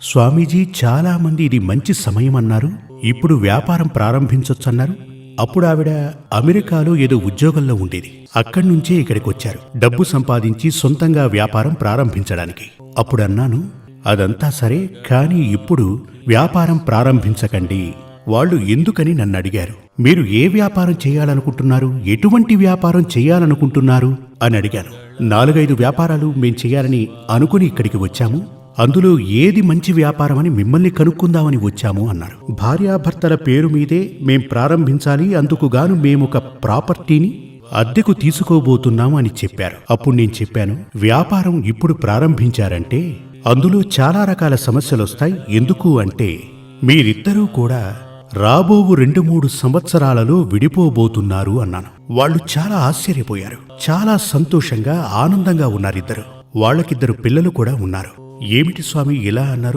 స్వామీజీ చాలా మంది ఇది మంచి సమయం అన్నారు, ఇప్పుడు వ్యాపారం ప్రారంభించొచ్చన్నారు. అప్పుడు ఆవిడ అమెరికాలో ఏదో ఉద్యోగంలో ఉండేది. అక్కడి నుంచే ఇక్కడికి వచ్చారు డబ్బు సంపాదించి సొంతంగా వ్యాపారం ప్రారంభించడానికి. అప్పుడు అన్నాను, అదంతా సరే, కానీ ఇప్పుడు వ్యాపారం ప్రారంభించకండి. వాళ్ళు ఎందుకని నన్ను అడిగారు. మీరు ఏ వ్యాపారం చేయాలనుకుంటున్నారు, ఎటువంటి వ్యాపారం చేయాలనుకుంటున్నారు అని అడిగాను. 4-5 వ్యాపారాలు మేం చేయాలని అనుకుని ఇక్కడికి వచ్చాము. అందులో ఏది మంచి వ్యాపారమని మిమ్మల్ని కనుక్కుందామని వచ్చాము అన్నారు. భార్యాభర్తల పేరు మీదే మేం ప్రారంభించాలి, అందుకుగాను మేమొక ప్రాపర్టీని అద్దెకు తీసుకోబోతున్నాము అని చెప్పారు. అప్పుడు నేను చెప్పాను, వ్యాపారం ఇప్పుడు ప్రారంభించారంటే అందులో చాలా రకాల సమస్యలొస్తాయి. ఎందుకు అంటే మీరిద్దరూ కూడా రాబోవు 2-3 సంవత్సరాలలో విడిపోబోతున్నారు అన్నాను. వాళ్ళు చాలా ఆశ్చర్యపోయారు. చాలా సంతోషంగా ఆనందంగా ఉన్నారిద్దరు. వాళ్ళకిద్దరు పిల్లలు కూడా ఉన్నారు. ఏమిటి స్వామి ఇలా అన్నారు